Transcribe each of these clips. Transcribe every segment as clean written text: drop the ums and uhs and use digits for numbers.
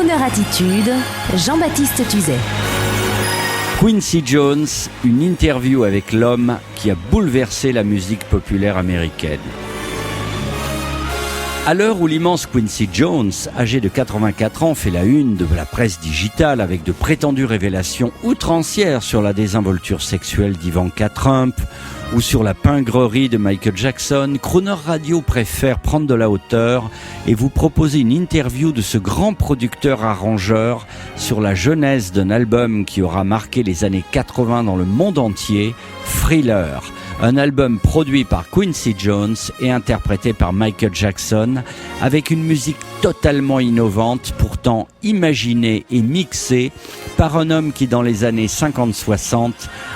Crooner Attitude, Jean-Baptiste Tuzet. Quincy Jones, une interview avec l'homme qui a bouleversé la musique populaire américaine. À l'heure où l'immense Quincy Jones, âgé de 84 ans, fait la une de la presse digitale avec de prétendues révélations outrancières sur la désinvolture sexuelle d'Ivanka Trump ou sur la pingrerie de Michael Jackson, Crooner Radio préfère prendre de la hauteur et vous proposer une interview de ce grand producteur-arrangeur sur la genèse d'un album qui aura marqué les années 80 dans le monde entier, Thriller. Un album produit par Quincy Jones et interprété par Michael Jackson avec une musique totalement innovante, pourtant imaginée et mixée par un homme qui dans les années 50-60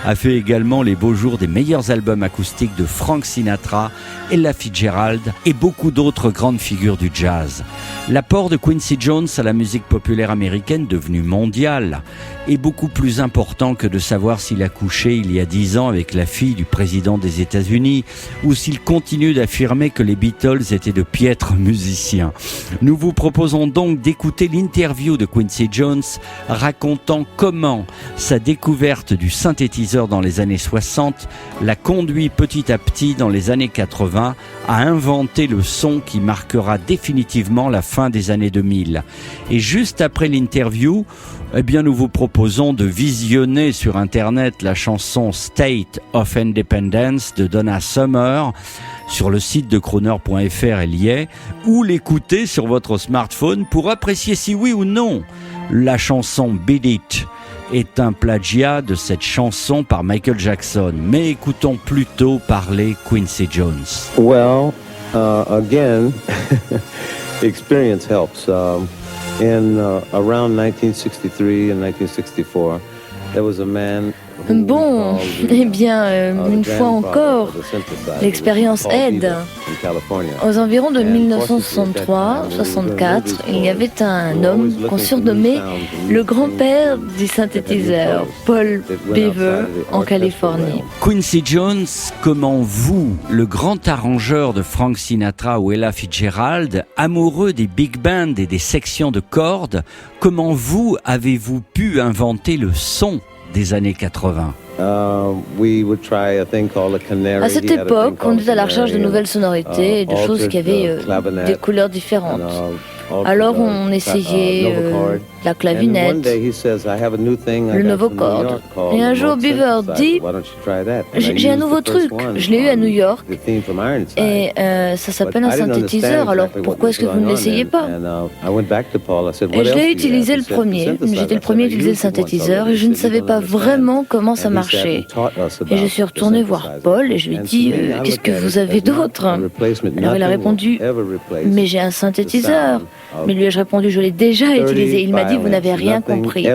a fait également les beaux jours des meilleurs albums acoustiques de Frank Sinatra, Ella Fitzgerald et beaucoup d'autres grandes figures du jazz. L'apport de Quincy Jones à la musique populaire américaine devenue mondiale est beaucoup plus important que de savoir s'il a couché il y a 10 ans avec la fille du président des États-Unis ou s'il continue d'affirmer que les Beatles étaient de piètres musiciens. Nous vous proposons donc d'écouter l'interview de Quincy Jones racontant comment sa découverte du synthétiseur dans les années 60 l'a conduit petit à petit dans les années 80 à inventer le son qui marquera définitivement la fin des années 2000. Et juste après l'interview, nous vous proposons de visionner sur Internet la chanson State of Independence de Donna Summer. Sur le site de crooner.fr, elle y est, ou l'écouter sur votre smartphone pour apprécier si oui ou non la chanson Beat It est un plagiat de cette chanson par Michael Jackson. Mais écoutons plutôt parler Quincy Jones. Well, again, experience helps. In around 1963 and 1964, there was a man. Bon, une fois encore, l'expérience aide. Aux environs de 1963-64, il y avait un homme qu'on surnommait le grand-père du synthétiseur, Paul Beaver, en Californie. Quincy Jones, comment vous, le grand arrangeur de Frank Sinatra ou Ella Fitzgerald, amoureux des big bands et des sections de cordes, comment vous avez-vous pu inventer le son des années 80? À cette époque, on était à la recherche de nouvelles sonorités et de choses qui avaient des couleurs différentes. Alors on essayait la clavinette, le novocorde. Et un jour Beaver dit « J'ai un nouveau truc, je l'ai eu à New York et ça s'appelle un synthétiseur, alors pourquoi est-ce que vous ne l'essayez pas ?» Et je l'ai utilisé le premier, j'étais le premier à utiliser le synthétiseur et je ne savais pas vraiment comment ça marchait. Et je suis retourné voir Paul et je lui ai dit « Qu'est-ce que vous avez d'autre ?» Alors il a répondu « Mais j'ai un synthétiseur ». Mais lui ai-je répondu, je l'ai déjà utilisé. Il m'a dit, vous n'avez rien compris.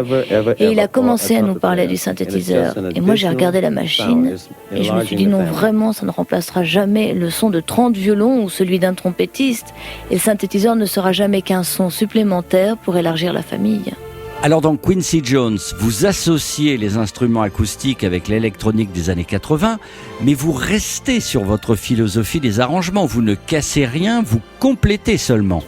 Et il a commencé à nous parler du synthétiseur. Et moi, j'ai regardé la machine et je me suis dit, non, vraiment, ça ne remplacera jamais le son de 30 violons ou celui d'un trompettiste. Et le synthétiseur ne sera jamais qu'un son supplémentaire pour élargir la famille. Alors dans Quincy Jones, vous associez les instruments acoustiques avec l'électronique des années 80, mais vous restez sur votre philosophie des arrangements. Vous ne cassez rien, vous complétez seulement.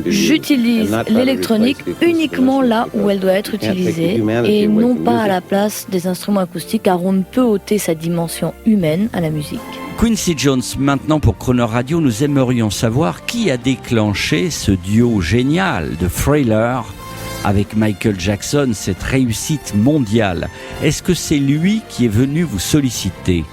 J'utilise l'électronique uniquement là où elle doit être utilisée et non pas à la place des instruments acoustiques, car on ne peut ôter sa dimension humaine à la musique. Quincy Jones, maintenant pour Crooner Radio, nous aimerions savoir qui a déclenché ce duo génial de Thriller avec Michael Jackson, cette réussite mondiale. Est-ce que c'est lui qui est venu vous solliciter?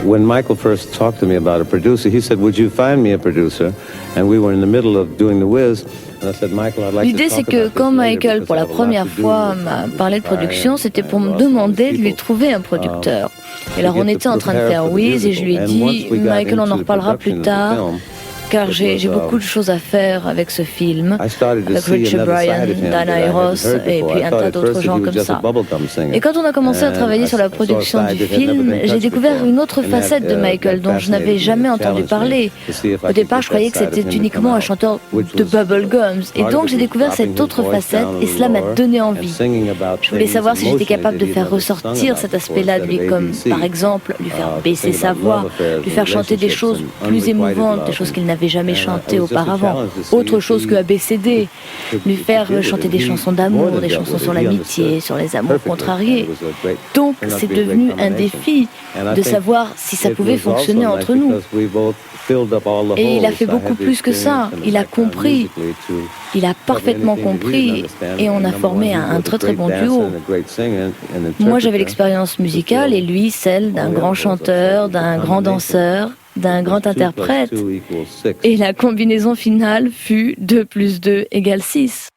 When Michael first talked to me about a producer, he said, "Would you find me a producer?" And we were in the middle of doing The Wiz. And I said, "Michael, I'd like to L'idée, c'est que quand Michael, pour la première fois, m'a parlé de production, c'était pour me demander de lui trouver un producteur. Et alors, on était en train de faire Wiz et je lui ai dit, Michael, on en reparlera plus tard. Car j'ai beaucoup de choses à faire avec ce film, avec Richard Bryan, Diana Ross et puis un tas d'autres gens comme ça. Et quand on a commencé à travailler sur la production du film, j'ai découvert une autre facette de Michael dont je n'avais jamais entendu parler. Au départ, je croyais que c'était uniquement un chanteur de bubblegums. Et donc j'ai découvert cette autre facette et cela m'a donné envie. Je voulais savoir si j'étais capable de faire ressortir cet aspect-là de lui, comme par exemple lui faire baisser sa voix, lui faire chanter des choses plus émouvantes, des choses qu'il n'avait n'avait jamais chanté auparavant, autre chose que ABCD, lui faire chanter des chansons d'amour, des chansons sur l'amitié, sur les amours contrariés. Donc c'est devenu un défi de savoir si ça pouvait fonctionner entre nous. Et il a fait beaucoup plus que ça, il a compris, il a parfaitement compris et on a formé un très très bon duo. Moi j'avais l'expérience musicale et lui celle d'un grand chanteur, d'un grand danseur, d'un grand interprète. Et la combinaison finale fut 2 + 2 = 6.